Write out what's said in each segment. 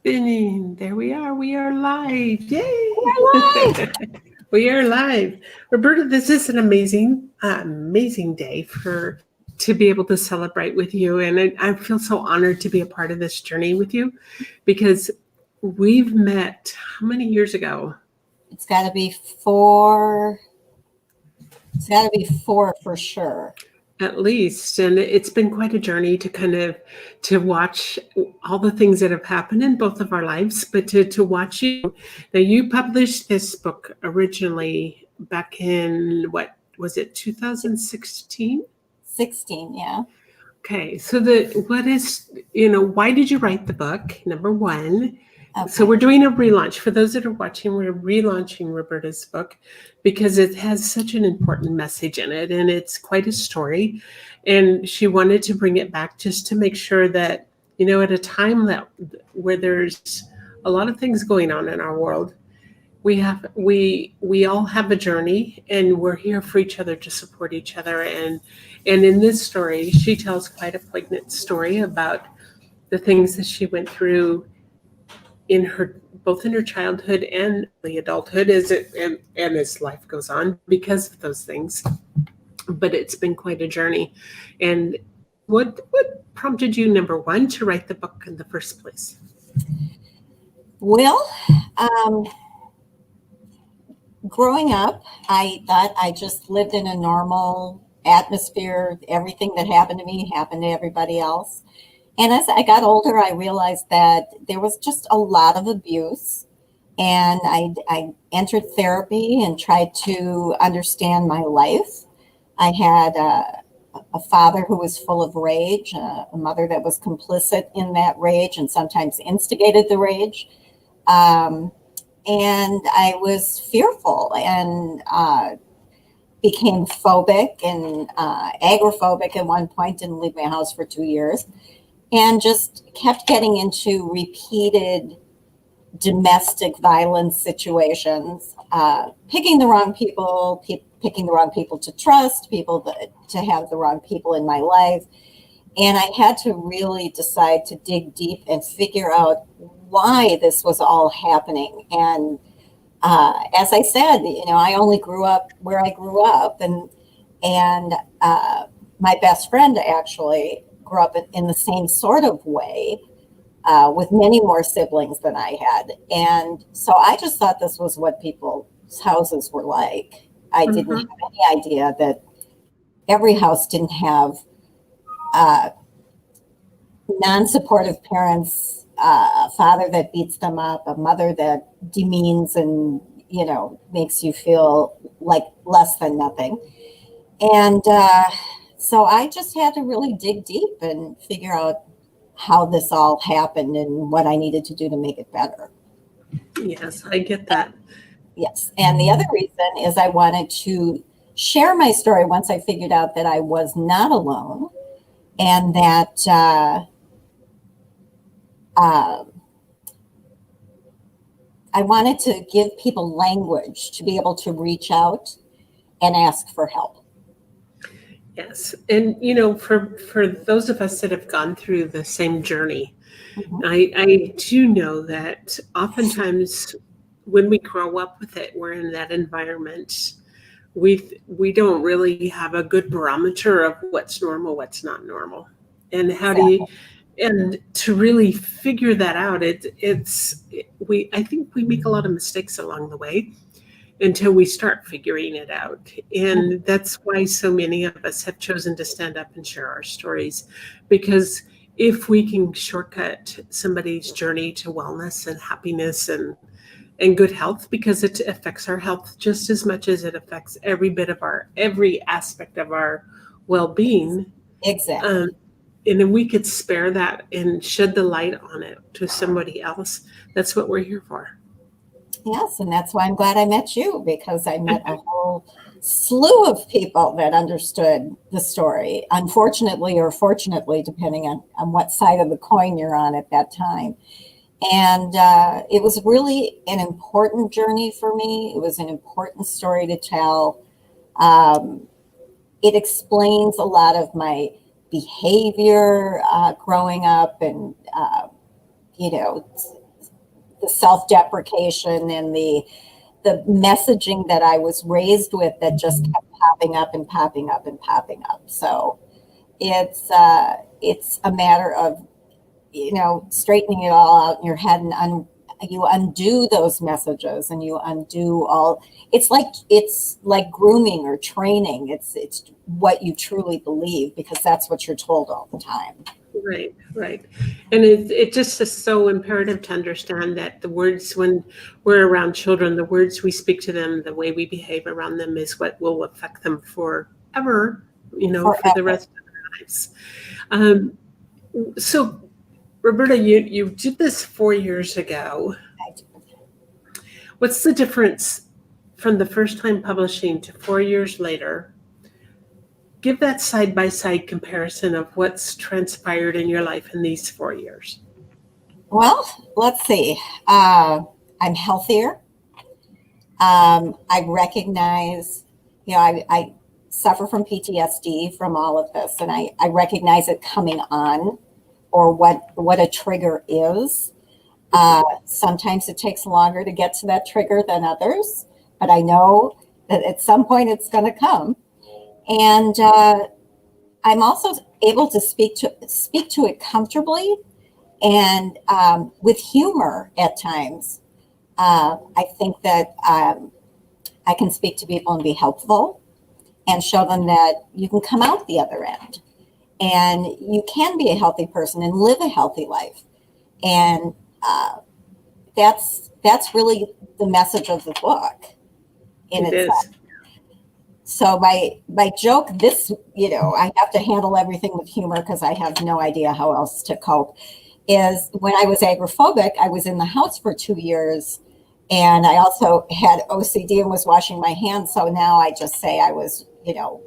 Spinning. There we are. We are live. Yay! We're live. We are live. Roberta, this is an amazing day for to be able to celebrate with you. And I feel so honored to be a part of this journey with you because we've met how many years ago? It's got to be four. It's got to be four for sure. At least, and it's been quite a journey to kind of to watch all the things that have happened in both of our lives, but to watch you. Now, you published this book originally back in what was it, 2016? 16, yeah. Okay, so what is why did you write the book? Number one. So Okay. we're doing a relaunch. For those that are watching, we're relaunching Roberta's book because it has such an important message in it and it's quite a story. And she wanted to bring it back just to make sure that, at a time that where there's a lot of things going on in our world, we all have a journey and we're here for each other to support each other. And in this story, she tells quite a poignant story about the things that she went through in her both in her childhood and early adulthood and as life goes on because of those things. But it's been quite a journey. And what prompted you, number one, to write the book in the first place? Well, um, growing up, I thought I just lived in a normal atmosphere. Everything that happened to me happened to everybody else. And as I got older, I realized that there was just a lot of abuse. And I entered therapy and tried to understand my life. I had a father who was full of rage, a mother that was complicit in that rage and sometimes instigated the rage. Um, and I was fearful and became phobic and agoraphobic at one point, didn't leave my house for 2 years, and just kept getting into repeated domestic violence situations, picking the wrong people, picking the wrong people to trust, to have the wrong people in my life. And I had to really decide to dig deep and figure out why this was all happening. And as I said, I only grew up where I grew up, and my best friend actually grew up in the same sort of way, with many more siblings than I had. And so I just thought this was what people's houses were like. I didn't Mm-hmm. have any idea that every house didn't have uh, non supportive parents, a father that beats them up, a mother that demeans and, makes you feel like less than nothing. And so I just had to really dig deep and figure out how this all happened and what I needed to do to make it better. Yes, I get that. Yes. And the other reason is I wanted to share my story once I figured out that I was not alone and that uh, I wanted to give people language to be able to reach out and ask for help. Yes. And for those of us that have gone through the same journey, Mhm. I do know that oftentimes when we grow up with it, we're in that environment. We don't really have a good barometer of what's normal, what's not normal, and how do you Exactly. and to really figure that out. We I think we make a lot of mistakes along the way until we start figuring it out. Mhm. And that's why so many of us have chosen to stand up and share our stories. Because if we can shortcut somebody's journey to wellness and happiness and good health, because it affects our health just as much as it affects every aspect of our well-being. Exactly. Um, and if we could spare that and shed the light on it to somebody else, that's what we're here for. Yes, and that's why I'm glad I met you because I met a whole slew of people that understood the story, unfortunately or fortunately, depending on what side of the coin you're on at that time. And it was really an important journey for me. It was an important story to tell. Um, it explains a lot of my behavior growing up and, you know, the self-deprecation and the messaging that I was raised with that just kept popping up and popping up and popping up. So it's a matter of, straightening it all out in your head, and you undo those messages, and you undo all. It's like grooming or training. It's what you truly believe, because that's what you're told all the time. Right, right. And it just is so imperative to understand that the words, when we're around children, the words we speak to them, the way we behave around them is what will affect them forever, for the rest of their lives. So, Roberta, you did this 4 years ago. What's the difference from the first time publishing to 4 years later? Give that side-by-side comparison of what's transpired in your life in these 4 years. Well, let's see. I'm healthier. I recognize, I suffer from PTSD from all of this, and I recognize it coming on, or what a trigger is. Sometimes it takes longer to get to that trigger than others, but I know that at some point it's going to come. And I'm also able to speak to it comfortably and with humor at times. I think that I can speak to people and be helpful and show them that you can come out the other end and you can be a healthy person and live a healthy life. And that's really the message of the book in itself. So my joke, I have to handle everything with humor because I have no idea how else to cope, is when I was agoraphobic, I was in the house for 2 years, and I also had OCD and was washing my hands. So now I just say I was,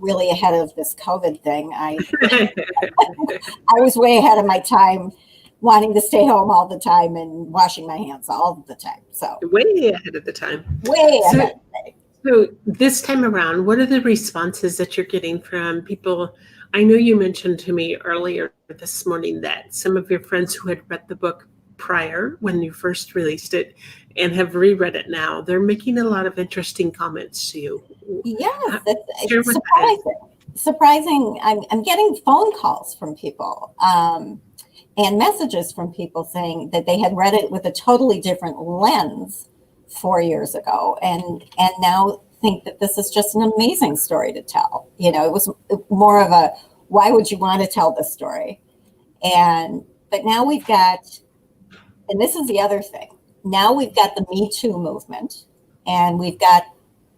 really ahead of this COVID thing. I was way ahead of my time, wanting to stay home all the time and washing my hands all the time. So way ahead of the time. Way ahead. So this time around, what are the responses that you're getting from people? I know you mentioned to me earlier this morning that some of your friends who had read the book prior when you first released it and have reread it now, they're making a lot of interesting comments to you. Yes, it's surprising. I'm getting phone calls from people and messages from people saying that they had read it with a totally different lens 4 years ago, and now think that this is just an amazing story to tell. It was more of a, why would you want to tell this story? But now we've got, and this is the other thing, now we've got the Me Too movement, and we've got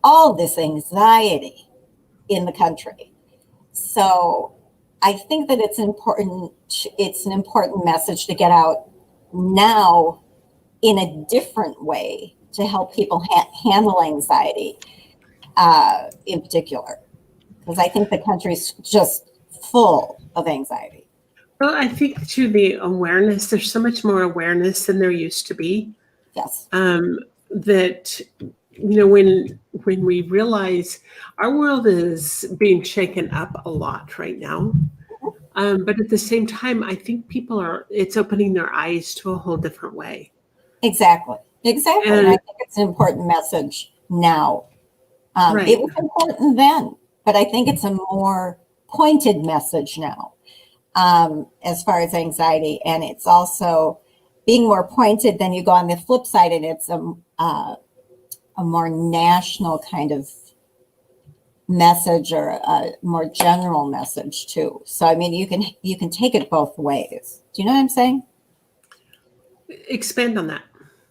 all this anxiety in the country. So I think that it's an important message to get out now in a different way to help people handle anxiety in particular, because I think the country's just full of anxiety. Well, I think too, the awareness, there's so much more awareness than there used to be. Yes. That, when we realize our world is being shaken up a lot right now. But at the same time, I think it's opening their eyes to a whole different way. Exactly. And I think it's an important message now. Right. It was important then, but I think it's a more pointed message now as far as anxiety. And it's also being more pointed. Then you go on the flip side, and it's a more national kind of message, or a more general message too. So, I mean, you can take it both ways. Do you know what I'm saying? Expand on that.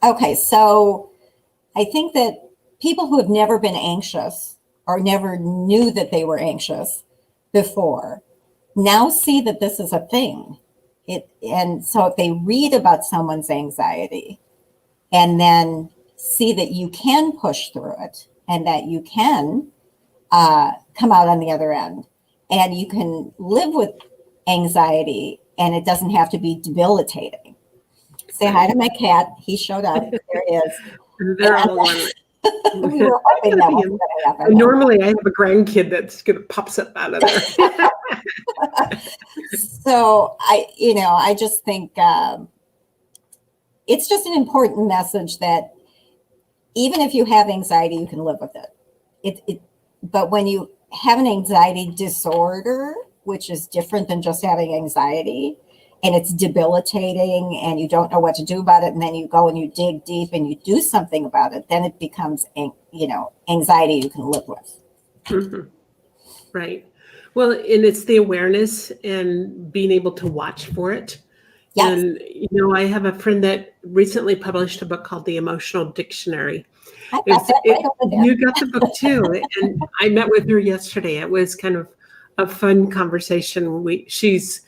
Okay, so I think that people who have never been anxious or never knew that they were anxious before now see that this is a thing. And so if they read about someone's anxiety and then see that you can push through it and that you can come out on the other end and you can live with anxiety and it doesn't have to be debilitating. Say hi to my cat. He showed up. There he is. They're all one. We were hoping that was going to happen. Normally, I have a grandkid that's going to pops up out of there. So I just think it's just an important message that even if you have anxiety, you can live with it. But when you have an anxiety disorder, which is different than just having anxiety, and it's debilitating and you don't know what to do about it, and then you go and you dig deep and you do something about it, then it becomes, anxiety you can live with. Mm-hmm. Right. Well, and it's the awareness and being able to watch for it. Yes. And, I have a friend that recently published a book called The Emotional Dictionary. I got that right over there. You got the book too. And I met with her yesterday. It was kind of a fun conversation. She's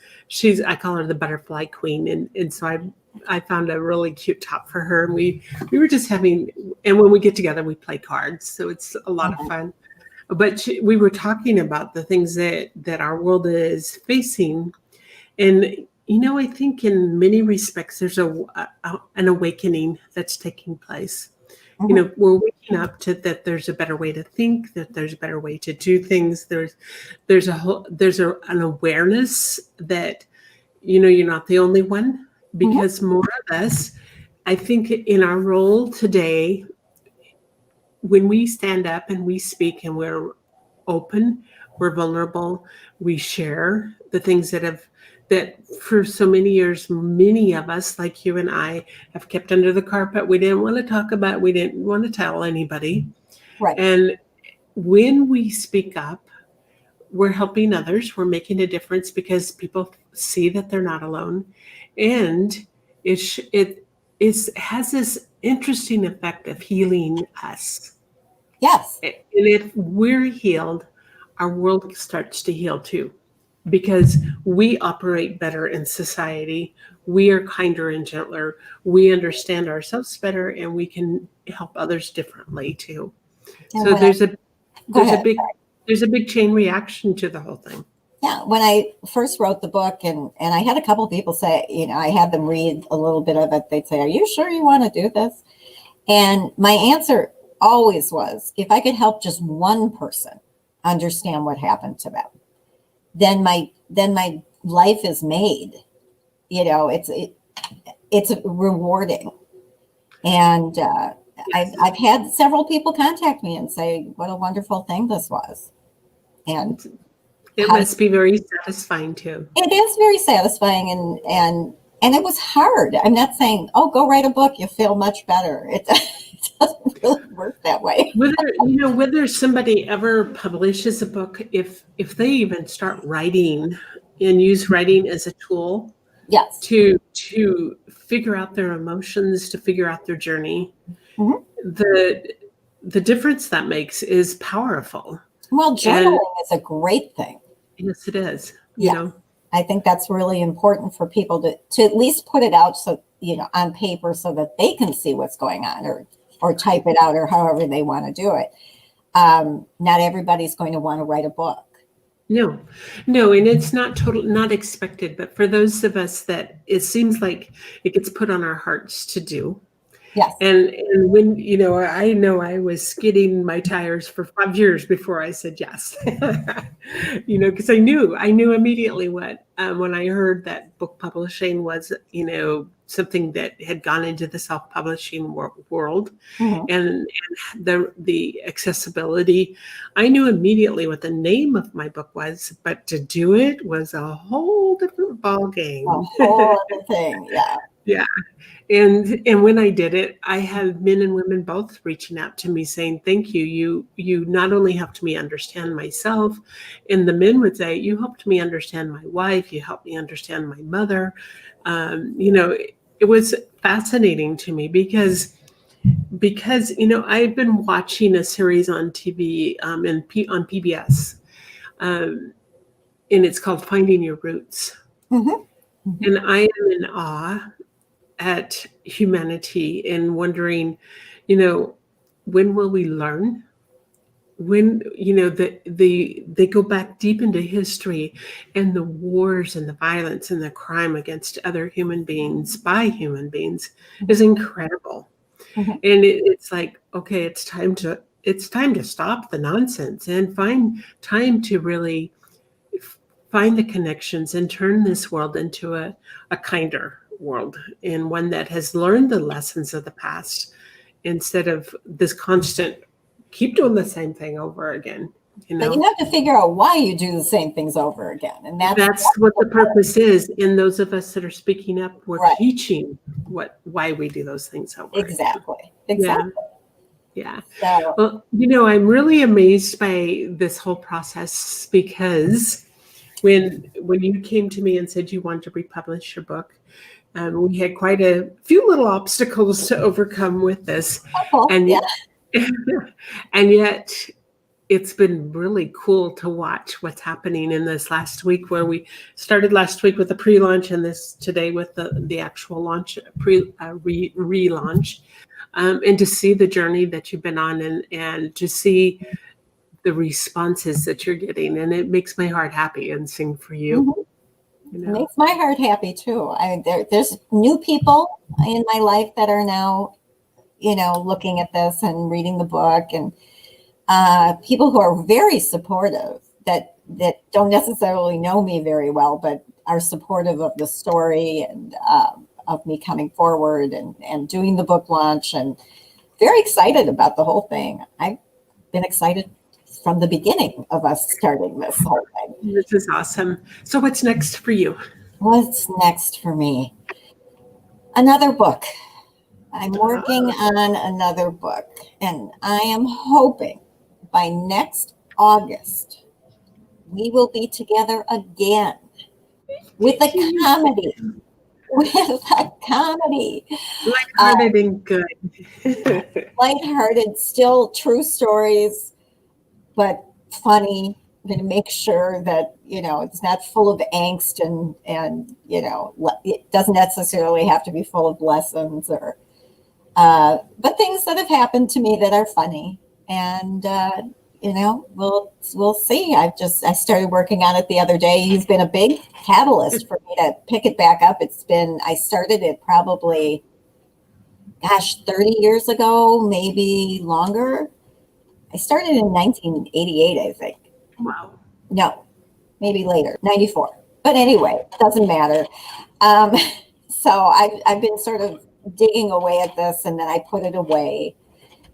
I call her the butterfly queen. And so I found a really cute top for her. And we were just having, and when we get together, we play cards. So it's a lot of fun. But we were talking about the things that our world is facing. And, I think in many respects, there's an awakening that's taking place. Mhm. We're waking up to that there's a better way to think, that there's a better way to do things. There's an awareness that, you're not the only one, because more of us, I think in our role today, when we stand up and we speak and we're open, we're vulnerable, we share the things that for so many years, many of us, like you and I, have kept under the carpet. We didn't want to talk about, we didn't want to tell anybody. Right. And when we speak up, we're helping others, we're making a difference because people see that they're not alone. And it has this interesting effect of healing us. Yes. And if we're healed, our world starts to heal too, because we operate better in society. We are kinder and gentler. We understand ourselves better, and we can help others differently too. And So when go ahead. there's a big chain reaction to the whole thing. Yeah, when I first wrote the book, and I had a couple of people say, I had them read a little bit of it. They'd say, "Are you sure you want to do this?" And my answer always was, if I could help just one person understand what happened to them, then my life is made. It's rewarding. And I've had several people contact me and say what a wonderful thing this was. And it must be very satisfying too. It is very satisfying, and it was hard. I'm not saying, oh, go write a book, you feel much better. It doesn't really work that way. Whether somebody ever publishes a book, if they even start writing and use writing as a tool, yes, to figure out their emotions, to figure out their journey, the difference that makes is powerful. Well, journaling is a great thing. Yes, it is. I think that's really important for people to at least put it out, so on paper, so that they can see what's going on, or type it out, or however they want to do it. Not everybody's going to want to write a book. No, and it's not expected. But for those of us that it seems like it gets put on our hearts to do. Yes. And when, I know I was skidding my tires for 5 years before I said yes, because I knew immediately when I heard that book publishing was, something that had gone into the self-publishing world, and the accessibility. I knew immediately what the name of my book was, but to do it was a whole different ball game. A whole other thing, yeah. Yeah. And when I did it, I had men and women both reaching out to me saying, thank you. You not only helped me understand myself, and the men would say, you helped me understand my wife, you helped me understand my mother. It was fascinating to me because I've been watching a series on TV on PBS, and it's called Finding Your Roots. And I am in awe at humanity and wondering, when will we learn? When, they go back deep into history, and the wars and the violence and the crime against other human beings by human beings is incredible. And it's like, okay, it's time to stop the nonsense and find time to really find the connections and turn this world into a kinder world, and one that has learned the lessons of the past instead of this constant keep doing the same thing over again. But you have to figure out why you do the same things over again. And that's what the purpose is. And those of us that are speaking up, we're right. teaching why we do those things over. Exactly. Yeah. So, well, I'm really amazed by this whole process, because when you came to me and said you wanted to republish your book, we had quite a few little obstacles to overcome with this. And and yet it's been really cool to watch what's happening in this last week, where we started last week with the pre-launch and this today with the actual launch, relaunch, and to see the journey that you've been on, and to see the responses that you're getting, and it makes my heart happy and sing for you. It makes my heart happy too. There's new people in my life that are now, looking at this and reading the book, and people who are very supportive that don't necessarily know me very well, but are supportive of the story and of me coming forward and doing the book launch, and very excited about the whole thing. I've been excited from the beginning of us starting this whole thing. This is awesome. So what's next for you? What's next for me? Another book. I'm working on another book, and I am hoping by next August, we will be together again with a comedy. Lighthearted and good. Lighthearted, still true stories, but funny. I'm going to make sure that, it's not full of angst and it doesn't necessarily have to be full of lessons but things that have happened to me that are funny. And, we'll see. I started working on it the other day. He's been a big catalyst for me to pick it back up. I started it probably, 30 years ago, maybe longer. I started in 1988, I think. Wow. No, maybe later, 94. But anyway, doesn't matter. So I've been sort of digging away at this, and then I put it away.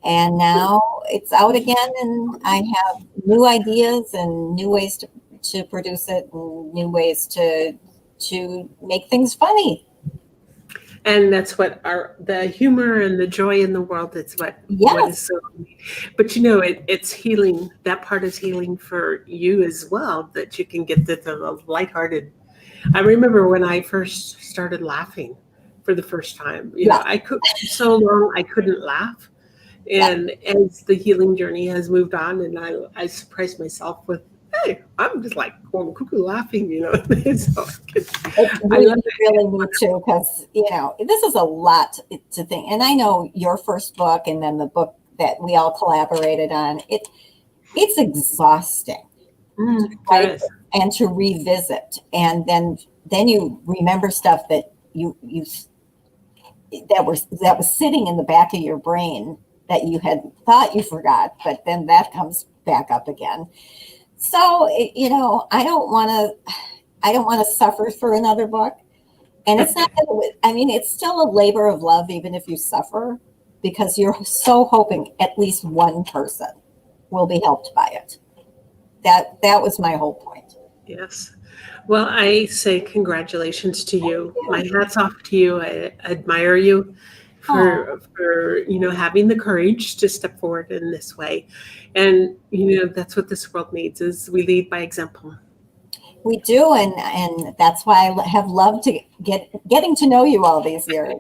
And now it's out again, and I have new ideas and new ways to produce it, and new ways to make things funny. And that's what the humor and the joy in the world is what is so. But it's healing. That part is healing for you as well, that you can get the lighthearted. I remember when I first started laughing for the first time. I could so long I couldn't laugh. And as the healing journey has moved on, and I surprised myself with, hey, I'm just like going cuckoo laughing, So I really need to, because this is a lot to think. And I know your first book, and then the book that we all collaborated on. It's exhausting, right? And to revisit, and then you remember stuff that that was sitting in the back of your brain that you had thought you forgot, but then that comes back up again. So, I don't want to suffer for another book. And it's not, it's still a labor of love, even if you suffer, because you're so hoping at least one person will be helped by it. That was my whole point. Yes. Well, I say congratulations to you. My hat's off to you. I admire you for having the courage to step forward in this way. And that's what this world needs, is we lead by example. We do, and that's why I have loved to getting to know you all these years.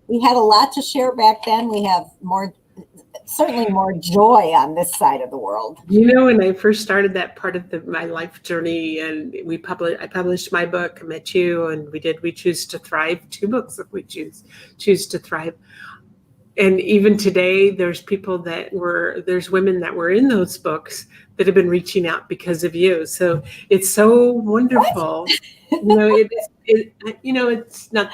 We had a lot to share back then. We have certainly more joy on this side of the world. When I first started that part of my life journey, and I published my book, I met you, and we Choose to Thrive, 2 books that we choose to thrive. And even today, there's women that were in those books that have been reaching out because of you. So it's so wonderful. It's not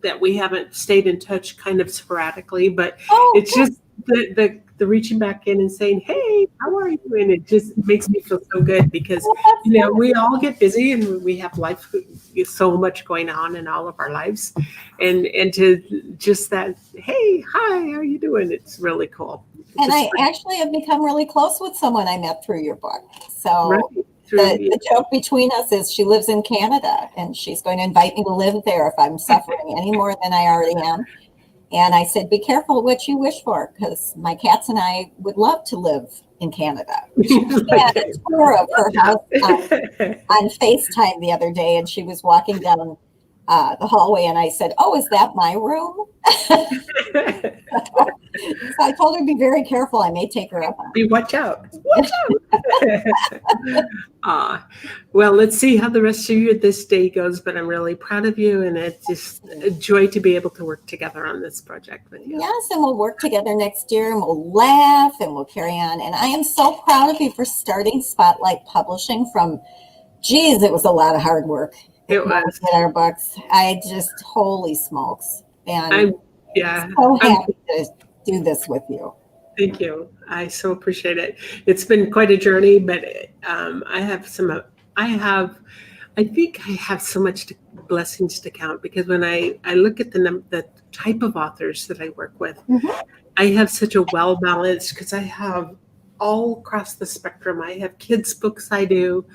that we haven't stayed in touch kind of sporadically, but it's just the the reaching back in and saying, "Hey, how are you?" And it just makes me feel so good because, Well, that's good. we all get busy and we have life, so much going on in all of our lives, and to just that, "Hey, hi, how are you doing?" It's really cool. And Just I actually have become really close with someone I met through your book. right So through. the joke between us is she lives in Canada and she's going to invite me to live there if I'm suffering any more than I already am. And I said, be careful what you wish for, because my cats and I would love to live in Canada. She had a tour of her house on FaceTime the other day, and she was walking down the hallway, and I said, "Oh, is that my room?" So I told her to be very careful. I may take her up on it. Watch out. Watch out. Well, let's see how the rest of this day goes, but I'm really proud of you, and it's just a joy to be able to work together on this project with you. Yes, and we'll work together next year, and we'll laugh, and we'll carry on. And I am so proud of you for starting Spotlight Publishing from, geez, it was a lot of hard work. It was. With our books. I just, holy smokes. And I'm yeah. so I'm happy to do this with you. Thank you. I so appreciate it. It's been quite a journey, but I think I have so much blessings to count, because when I look at the type of authors that I work with, I have such a well balanced, because I have all across the spectrum. I have kids books I do,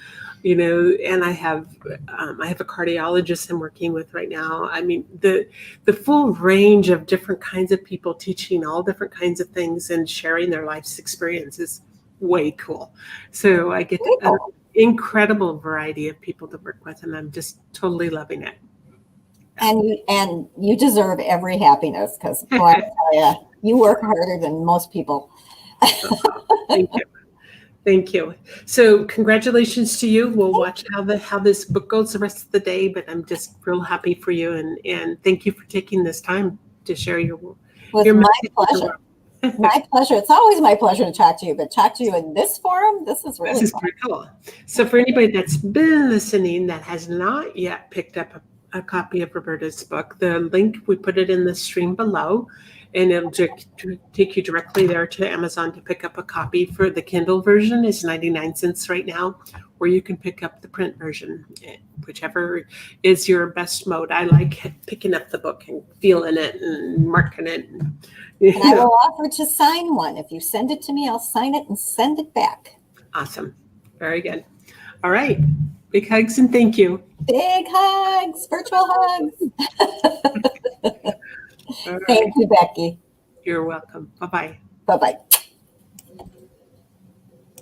and I have a cardiologist I'm working with right now. I mean, the full range of different kinds of people teaching all different kinds of things and sharing their life's experience is way cool. So I get an incredible variety of people to work with, and I'm just totally loving it. And you deserve every happiness, because boy, I tell you, you work harder than most people. Thank you. Thank you. So congratulations to you. We'll watch how this book goes the rest of the day, but I'm just real happy for you, and thank you for taking this time to share your With your my message with the pleasure. world. My pleasure. It's always my pleasure to talk to you, but talk to you in this forum, this is really This is fun. pretty cool. So for anybody that's been listening that has not yet picked up a copy of Roberta's book, the link, we put it in the stream below, and it'll take you directly there to Amazon to pick up a copy. For the Kindle version is 99 cents right now, or you can pick up the print version, whichever is your best mode. I like picking up the book and feeling it and marking it. And I will offer to sign one. If you send it to me, I'll sign it and send it back. Awesome. Very good. All right. Big hugs and thank you. Big hugs, virtual hugs. All right. Thank you, Becky. You're welcome. Bye-bye. Bye-bye.